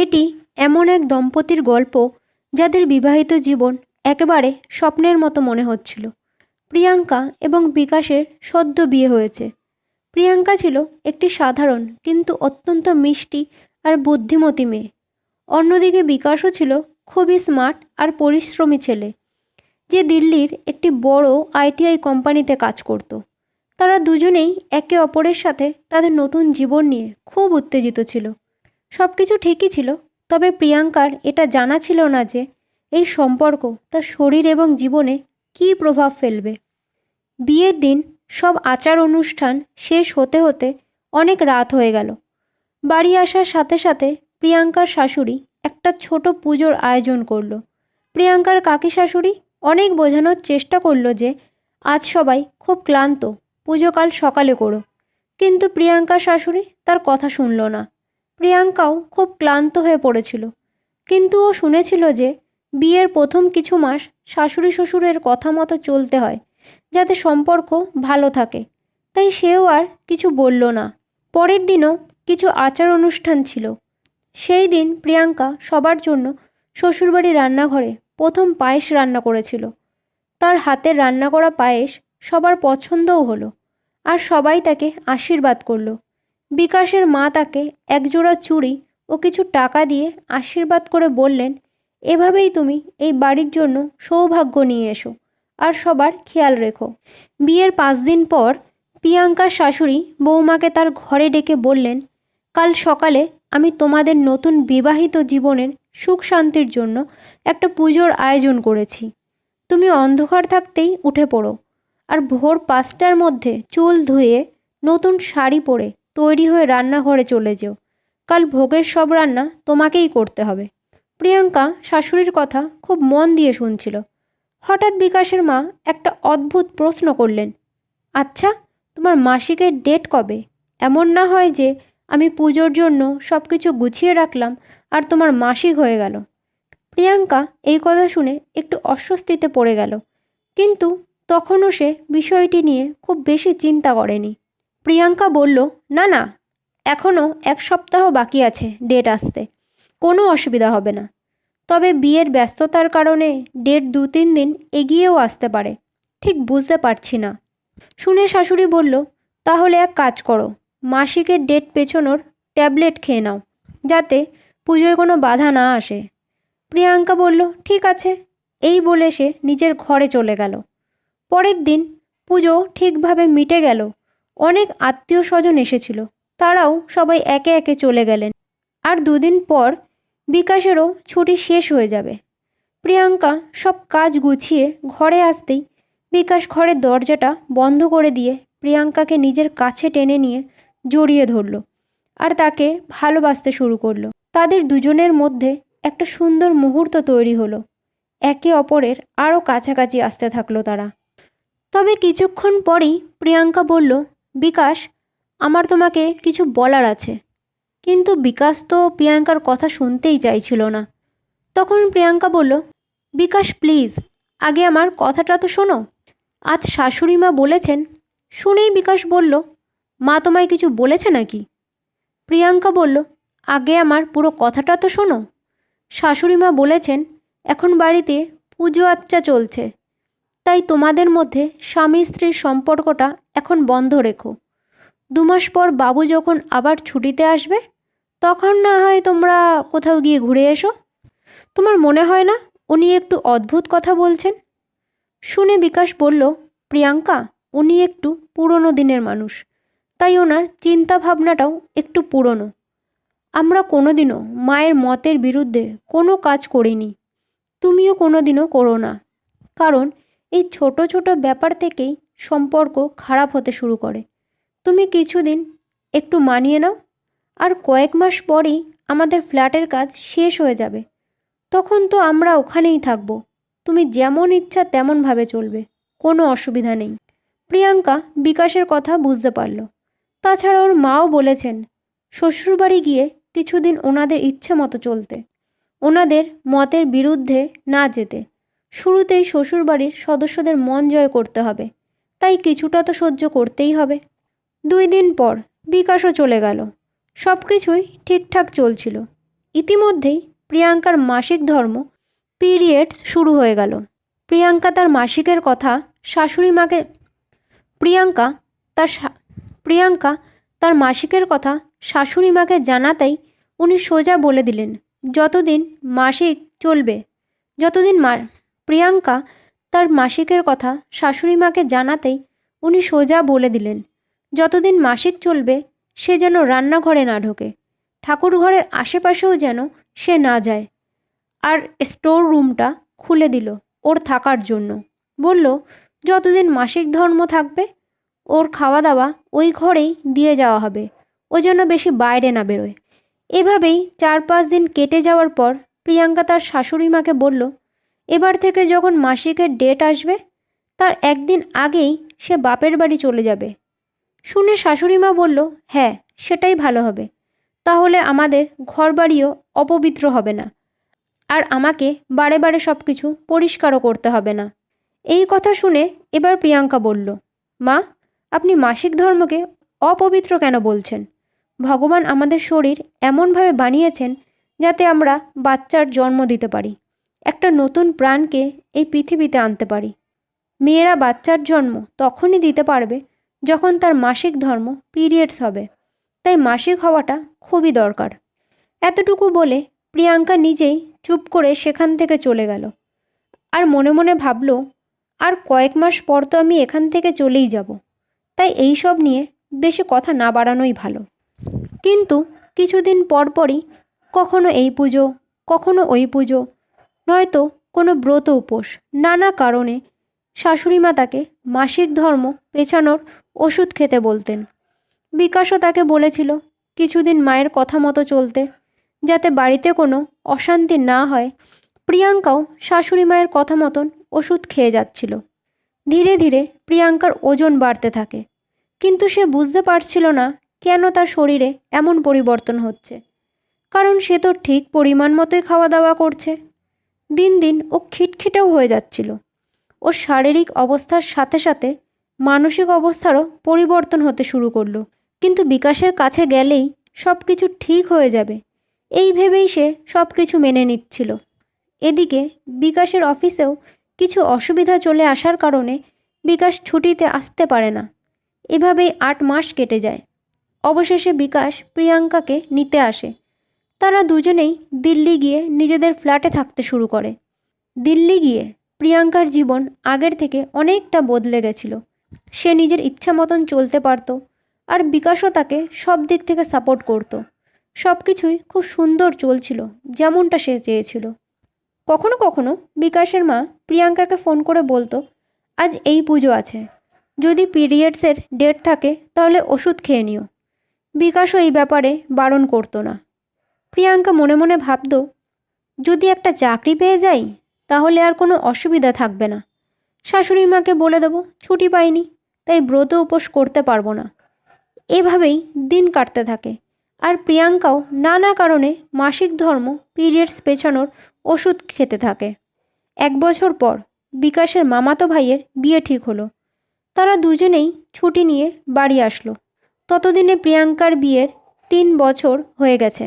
এটি এমন এক দম্পতির গল্প যাদের বিবাহিত জীবন একেবারে স্বপ্নের মতো মনে হচ্ছিল। প্রিয়াঙ্কা এবং বিকাশের সদ্য বিয়ে হয়েছে। প্রিয়াঙ্কা ছিল একটি সাধারণ কিন্তু অত্যন্ত মিষ্টি আর বুদ্ধিমতী মেয়ে। অন্যদিকে বিকাশও ছিল খুবই স্মার্ট আর পরিশ্রমী ছেলে, যে দিল্লির একটি বড় আইটিআই কোম্পানিতে কাজ করত। তারা দুজনেই একে অপরের সাথে তাদের নতুন জীবন নিয়ে খুব উত্তেজিত ছিল। সব কিছু ঠিকই ছিল, তবে প্রিয়াঙ্কার এটা জানা ছিল না যে এই সম্পর্ক তার শরীর এবং জীবনে কী প্রভাব ফেলবে। বিয়ের দিন সব আচার অনুষ্ঠান শেষ হতে হতে অনেক রাত হয়ে গেল। বাড়ি আসার সাথে সাথে প্রিয়াঙ্কার শাশুড়ি একটা ছোট পুজোর আয়োজন করলো। প্রিয়াঙ্কার কাকি শাশুড়ি অনেক বোঝানোর চেষ্টা করলো যে আজ সবাই খুব ক্লান্ত, পুজো কাল সকালে করো। কিন্তু প্রিয়াঙ্কার শাশুড়ি তার কথা শুনল না। প্রিয়াঙ্কাও খুব ক্লান্ত হয়ে পড়েছিল, কিন্তু ও শুনেছিল যে বিয়ের প্রথম কিছু মাস শাশুড়ি শ্বশুরের কথা মতো চলতে হয় যাতে সম্পর্ক ভালো থাকে। তাই সেও আর কিছু বলল না। পরের দিনও কিছু আচার অনুষ্ঠান ছিল। সেই দিন প্রিয়াঙ্কা সবার জন্য শ্বশুরবাড়ির রান্নাঘরে প্রথম পায়েস রান্না করেছিল। তার হাতের রান্না করা পায়েস সবার পছন্দও হলো, আর সবাই তাকে আশীর্বাদ করলো। বিকাশের মা তাকে একজোড়া চুড়ি ও কিছু টাকা দিয়ে আশীর্বাদ করে বললেন, এভাবেই তুমি এই বাড়ির জন্য সৌভাগ্য নিয়ে এসো আর সবার খেয়াল রেখো। বিয়ের 5 দিন পর প্রিয়াঙ্কার শাশুড়ি বৌমাকে তার ঘরে ডেকে বললেন, কাল সকালে আমি তোমাদের নতুন বিবাহিত জীবনের সুখ শান্তির জন্য একটা পুজোর আয়োজন করেছি। তুমি অন্ধকার থাকতেই উঠে পড়ো আর ভোর 5টার মধ্যে চুল ধুয়ে নতুন শাড়ি পরে তৈরি হয়ে রান্নাঘরে চলে যেও। কাল ভোগের সব রান্না তোমাকেই করতে হবে। প্রিয়াঙ্কা শাশুড়ির কথা খুব মন দিয়ে শুনছিল। হঠাৎ বিকাশের মা একটা অদ্ভুত প্রশ্ন করলেন, আচ্ছা, তোমার মাসিকের ডেট কবে? এমন না হয় যে আমি পুজোর জন্য সব কিছু গুছিয়ে রাখলাম আর তোমার মাসিক হয়ে গেল। প্রিয়াঙ্কা এই কথা শুনে একটু অস্বস্তিতে পড়ে গেল, কিন্তু তখনও সে বিষয়টি নিয়ে খুব বেশি চিন্তা করেনি। প্রিয়াঙ্কা বলল, না না, এখনও 1 সপ্তাহ বাকি আছে ডেট আসতে, কোনো অসুবিধা হবে না। তবে বিয়ের ব্যস্ততার কারণে ডেট 2-3 দিন এগিয়েও আসতে পারে, ঠিক বুঝতে পারছি না। শুনে শাশুড়ি বলল, তাহলে এক কাজ করো, মাসিকের ডেট পেছনোর ট্যাবলেট খেয়ে নাও, যাতে পুজোয় কোনো বাধা না আসে। প্রিয়াঙ্কা বলল, ঠিক আছে। এই বলে সে নিজের ঘরে চলে গেল। পরের দিন পুজো ঠিকভাবে মিটে গেল। অনেক আত্মীয় স্বজন এসেছিল, তারাও সবাই একে একে চলে গেলেন। আর 2 দিন পর বিকাশেরও ছুটি শেষ হয়ে যাবে। প্রিয়াঙ্কা সব কাজ গুছিয়ে ঘরে আসতেই বিকাশ ঘরের দরজাটা বন্ধ করে দিয়ে প্রিয়াঙ্কাকে নিজের কাছে টেনে নিয়ে জড়িয়ে ধরল আর তাকে ভালোবাসতে শুরু করলো। তাদের দুজনের মধ্যে একটা সুন্দর মুহূর্ত তৈরি হলো। একে অপরের আরও কাছাকাছি আসতে থাকলো তারা। তবে কিছুক্ষণ পরেই প্রিয়াঙ্কা বলল, বিকাশ, আমার তোমাকে কিছু বলার আছে। কিন্তু বিকাশ তো প্রিয়াঙ্কার কথা শুনতেই চাইছিল না। তখন প্রিয়াঙ্কা বলল, বিকাশ প্লিজ, আগে আমার কথাটা তো শোনো। আজ শাশুড়ি মা বলেছেন। শুনেই বিকাশ বলল, মা তোমায় কিছু বলেছে নাকি? প্রিয়াঙ্কা বলল, আগে আমার পুরো কথাটা তো শোনো। শাশুড়ি মা বলেছেন এখন বাড়িতে পুজো আচ্চা চলছে, তাই তোমাদের মধ্যে স্বামী স্ত্রীর সম্পর্কটা এখন বন্ধ রেখো। 2 মাস পর বাবু যখন আবার ছুটিতে আসবে, তখন না হয় তোমরা কোথাও গিয়ে ঘুরে এসো। তোমার মনে হয় না উনি একটু অদ্ভুত কথা বলছেন? শুনে বিকাশ বলল, প্রিয়াঙ্কা, উনি একটু পুরনো দিনের মানুষ, তাই ওনার চিন্তা ভাবনাটাও একটু পুরনো। আমরা কোনোদিনও মায়ের মতের বিরুদ্ধে কোনো কাজ করিনি, তুমিও কোনোদিনও করো না। কারণ এই ছোট ছোট ব্যাপার থেকেই সম্পর্ক খারাপ হতে শুরু করে। তুমি কিছুদিন একটু মানিয়ে নাও, আর কয়েক মাস পরেই আমাদের ফ্ল্যাটের কাজ শেষ হয়ে যাবে। তখন তো আমরা ওখানেই থাকবো। তুমি যেমন ইচ্ছা তেমনভাবে চলবে, কোনো অসুবিধা নেই। প্রিয়াঙ্কা বিকাশের কথা বুঝতে পারল। তাছাড়া ওর মাও বলেছেন শ্বশুরবাড়ি গিয়ে কিছুদিন ওনাদের ইচ্ছে মতো চলতে, ওনাদের মতের বিরুদ্ধে না যেতে। শুরুতেই শ্বশুরবাড়ির সদস্যদের মন জয় করতে হবে, তাই কিছুটা তো সহ্য করতেই হবে। 2 দিন পর বিকাশও চলে গেল। সব কিছুই ঠিকঠাক চলছিল। ইতিমধ্যেই প্রিয়াঙ্কার মাসিক ধর্ম পিরিয়ডস শুরু হয়ে গেল। প্রিয়াঙ্কা তার মাসিকের কথা শাশুড়ি মাকে প্রিয়াঙ্কা তার মাসিকের কথা শাশুড়ি মাকে জানাতেই উনি সোজা বলে দিলেন, যতদিন মাসিক চলবে প্রিয়াঙ্কা তার মাসিকের কথা শাশুড়ি মাকে জানাতেই উনি সোজা বলে দিলেন, যতদিন মাসিক চলবে সে যেন রান্নাঘরে না ঢোকে, ঠাকুর ঘরের আশেপাশেও যেন সে না যায়। আর স্টোর রুমটা খুলে দিল ওর থাকার জন্য। বলল, যতদিন মাসিক ধর্ম থাকবে ওর খাওয়া দাওয়া ওই ঘরেই দিয়ে যাওয়া হবে, ও যেন বেশি বাইরে না বেরোয়। এভাবেই 4-5 দিন কেটে যাওয়ার পর প্রিয়াঙ্কা তার শাশুড়ি মাকে বলল, এবার থেকে যখন মাসিকের ডেট আসবে তার একদিন আগেই সে বাপের বাড়ি চলে যাবে। শুনে শাশুড়ি মা বলল, হ্যাঁ সেটাই ভালো হবে, তাহলে আমাদের ঘরবাড়িও অপবিত্র হবে না, আর আমাকে বারে বারে সব কিছু পরিষ্কারও করতে হবে না। এই কথা শুনে এবার প্রিয়াঙ্কা বলল, মা, আপনি মাসিক ধর্মকে অপবিত্র কেন বলছেন? ভগবান আমাদের শরীর এমনভাবে বানিয়েছেন যাতে আমরা বাচ্চার জন্ম দিতে পারি, একটা নতুন প্রাণকে এই পৃথিবীতে আনতে পারি। মেয়েরা বাচ্চার জন্ম তখনই দিতে পারবে যখন তার মাসিক ধর্ম পিরিয়ডস হবে, তাই মাসিক হওয়াটা খুবই দরকার। এতটুকু বলে প্রিয়াঙ্কা নিজেই চুপ করে সেখান থেকে চলে গেল। আর মনে মনে ভাবল, আর কয়েক মাস পর তো আমি এখান থেকে চলেই যাব, তাই এই সব নিয়ে বেশি কথা না বাড়ানোই ভালো। কিন্তু কিছুদিন পরপরই কখনো এই পুজো, কখনো ওই পুজো, নয়তো কোনো ব্রত উপোস, নানা কারণে শাশুড়ি মা তাকে মাসিক ধর্ম পেছানোর ওষুধ খেতে বলতেন। বিকাশও তাকে বলেছিল কিছুদিন মায়ের কথা মতো চলতে, যাতে বাড়িতে কোনো অশান্তি না হয়। প্রিয়াঙ্কাও শাশুড়ি মায়ের কথা মতন ওষুধ খেয়ে যাচ্ছিল। ধীরে ধীরে প্রিয়াঙ্কার ওজন বাড়তে থাকে, কিন্তু সে বুঝতে পারছিল না কেন তার শরীরে এমন পরিবর্তন হচ্ছে, কারণ সে তো ঠিক পরিমাণ মতোই খাওয়া দাওয়া করছে। দিন দিন ও খিটখিটেও হয়ে যাচ্ছিল। ওর শারীরিক অবস্থার সাথে সাথে মানসিক অবস্থারও পরিবর্তন হতে শুরু করলো। কিন্তু বিকাশের কাছে গেলেই সব কিছু ঠিক হয়ে যাবে, এই ভেবেই সে সব কিছু মেনে নিচ্ছিল। এদিকে বিকাশের অফিসেও কিছু অসুবিধা চলে আসার কারণে বিকাশ ছুটিতে আসতে পারে না। এভাবেই 8 মাস কেটে যায়। অবশেষে বিকাশ প্রিয়াঙ্কাকে নিতে আসে। তারা দুজনেই দিল্লি গিয়ে নিজেদের ফ্ল্যাটে থাকতে শুরু করে। দিল্লি গিয়ে প্রিয়াঙ্কার জীবন আগের থেকে অনেকটা বদলে গেছিল। সে নিজের ইচ্ছা মতন চলতে পারত, আর বিকাশও তাকে সব দিক থেকে সাপোর্ট করত। সব কিছুই খুব সুন্দর চলছিল, যেমনটা সে চেয়েছিল। কখনো কখনো বিকাশের মা প্রিয়াঙ্কাকে ফোন করে বলতো, আজ এই পুজো আছে, যদি পিরিয়ডসের ডেট থাকে তাহলে ওষুধ খেয়ে নিও। বিকাশও এই ব্যাপারে বারণ করতো না। প্রিয়াঙ্কা মনে মনে ভাবত, যদি একটা চাকরি পেয়ে যাই তাহলে আর কোনো অসুবিধা থাকবে না। শাশুড়ি মাকে বলে দেবো ছুটি পাইনি, তাই ব্রত উপোস করতে পারবো না। এভাবেই দিন কাটতে থাকে। আর প্রিয়াঙ্কাও নানা কারণে মাসিক ধর্ম পিরিয়ডস পেছানোর ওষুধ খেতে থাকে। 1 বছর পর বিকাশের মামাতো ভাইয়ের বিয়ে ঠিক হলো। তারা দুজনেই ছুটি নিয়ে বাড়ি আসলো। ততদিনে প্রিয়াঙ্কার বিয়ের 3 বছর হয়ে গেছে।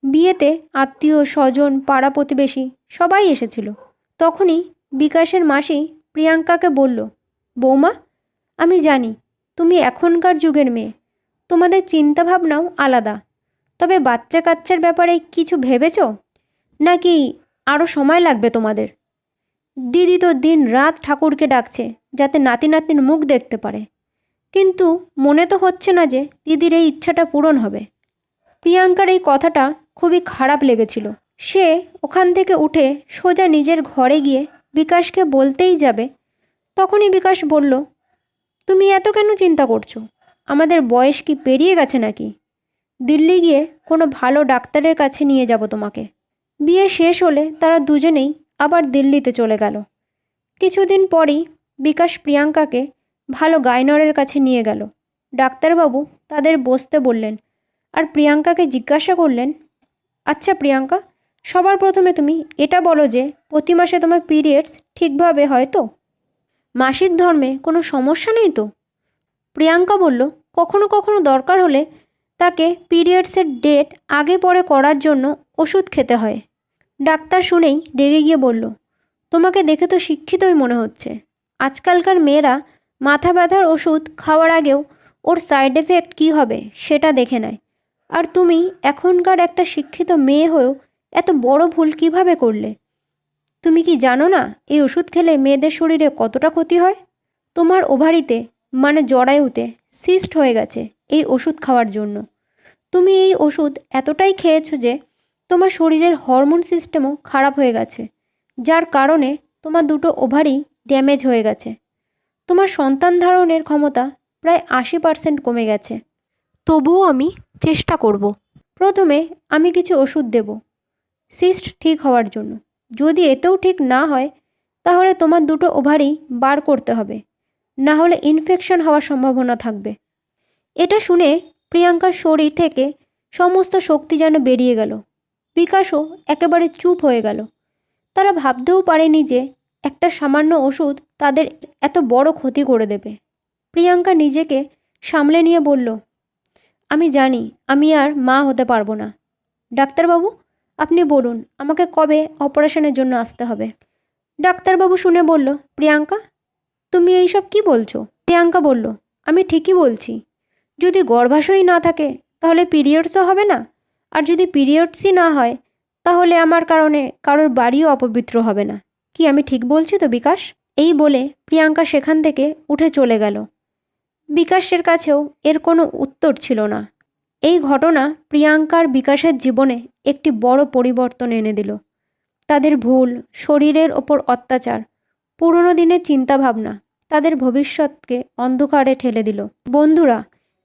বিয়েতে আত্মীয় স্বজন, পাড়া প্রতিবেশী সবাই এসেছিল। তখনই বিকাশের মাসি প্রিয়াঙ্কাকে বলল, বৌমা, আমি জানি তুমি এখনকার যুগের মেয়ে, তোমাদের চিন্তাভাবনাও আলাদা, তবে বাচ্চা কাচ্চার ব্যাপারে কিছু ভেবেছো নাকি আরও সময় লাগবে তোমাদের? দিদি তো দিন রাত ঠাকুরকে ডাকছে যাতে নাতি নাতনির মুখ দেখতে পারে, কিন্তু মনে তো হচ্ছে না যে দিদির এই ইচ্ছাটা পূরণ হবে। প্রিয়াঙ্কার এই কথাটা খুবই খারাপ লেগেছিল। সে ওখান থেকে উঠে সোজা নিজের ঘরে গিয়ে বিকাশকে বলতেই যাবে, তখনই বিকাশ বলল, তুমি এত কেন চিন্তা করছো? আমাদের বয়স কি পেরিয়ে গেছে নাকি? দিল্লি গিয়ে কোনো ভালো ডাক্তারের কাছে নিয়ে যাব তোমাকে। বিয়ে শেষ হলে তারা দুজনেই আবার দিল্লিতে চলে গেল। কিছুদিন পরই বিকাশ প্রিয়াঙ্কাকে ভালো গাইনরের কাছে নিয়ে গেল। ডাক্তারবাবু তাদের বসতে বললেন, আর প্রিয়াঙ্কাকে জিজ্ঞাসা করলেন, আচ্ছা প্রিয়াঙ্কা, সবার প্রথমে তুমি এটা বলো যে প্রতি মাসে তোমার পিরিয়ডস ঠিকভাবে হয় তো? মাসিক ধর্মে কোনো সমস্যা নেই তো? প্রিয়াঙ্কা বলল, কখনো কখনো দরকার হলে তাকে পিরিয়ডসের ডেট আগে পরে করার জন্য ওষুধ খেতে হয়। ডাক্তার শুনেই রেগে গিয়ে বলল, তোমাকে দেখে তো শিক্ষিতই মনে হচ্ছে। আজকালকার মেয়েরা মাথা ব্যথার ওষুধ খাওয়ার আগেও ওর সাইড এফেক্ট কী হবে সেটা দেখে নেয়। আর তুমি এখনকার একটা শিক্ষিত মেয়ে হয়েও এত বড় ভুল কিভাবে করলে? তুমি কি জানো না এই ওষুধ খেলে মেয়েদের শরীরে কতটা ক্ষতি হয়? তোমার ওভারিতে মানে জরায়ুতে সিস্ট হয়ে গেছে এই ওষুধ খাওয়ার জন্য। তুমি এই ওষুধ এতটাই খেয়েছো যে তোমার শরীরের হরমোন সিস্টেমও খারাপ হয়ে গেছে, যার কারণে তোমার দুটো ওভারি ড্যামেজ হয়ে গেছে। তোমার সন্তান ধারণের ক্ষমতা প্রায় 80% কমে গেছে। তবুও আমি চেষ্টা করব। প্রথমে আমি কিছু ওষুধ দেব সিস্ট ঠিক হওয়ার জন্য। যদি এতেও ঠিক না হয় তাহলে তোমার দুটো ওভারি বার করতে হবে, না হলে ইনফেকশন হওয়ার সম্ভাবনা থাকবে। এটা শুনে প্রিয়াঙ্কার শরীর থেকে সমস্ত শক্তি যেন বেরিয়ে গেল। বিকাশও একেবারে চুপ হয়ে গেল। তারা ভাবতেও পারেনি যে একটা সামান্য ওষুধ তাদের এত বড় ক্ষতি করে দেবে। প্রিয়াঙ্কা নিজেকে সামলে নিয়ে বলল, আমি জানি আমি আর মা হতে পারবো না। ডাক্তারবাবু, আপনি বলুন আমাকে কবে অপারেশনের জন্য আসতে হবে? ডাক্তারবাবু শুনে বলল, প্রিয়াঙ্কা, তুমি এইসব কি বলছো? প্রিয়াঙ্কা বলল, আমি ঠিকই বলছি। যদি গর্ভাশয় না থাকে তাহলে পিরিয়ডসও হবে না, আর যদি পিরিয়ডসই না হয় তাহলে আমার কারণে কারোর বাড়িও অপবিত্র হবে না। কি আমি ঠিক বলছি তো বিকাশ? এই বলে প্রিয়াঙ্কা সেখান থেকে উঠে চলে গেল। বিকাশের কাছেও এর কোনো উত্তর ছিল না। এই ঘটনা প্রিয়াঙ্কার বিকাশের জীবনে একটি বড় পরিবর্তন এনে দিল। তাদের ভুল, শরীরের ওপর অত্যাচার, পুরনো দিনের চিন্তাভাবনা তাদের ভবিষ্যৎকে অন্ধকারে ঠেলে দিল। বন্ধুরা,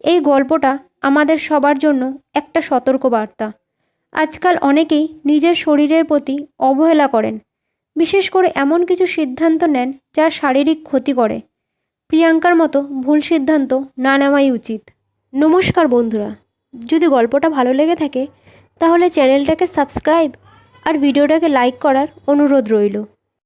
এই গল্পটা আমাদের সবার জন্য একটা সতর্কবার্তা। আজকাল অনেকেই নিজের শরীরের প্রতি অবহেলা করেন, বিশেষ করে এমন কিছু সিদ্ধান্ত নেন যা শারীরিক ক্ষতি করে। প্রিয়াঙ্কার মতো ভুল সিদ্ধান্ত না নেওয়াই উচিত। নমস্কার বন্ধুরা, যদি গল্পটা ভালো লেগে থাকে তাহলে চ্যানেলটাকে সাবস্ক্রাইব আর ভিডিওটাকে লাইক করার অনুরোধ রইল।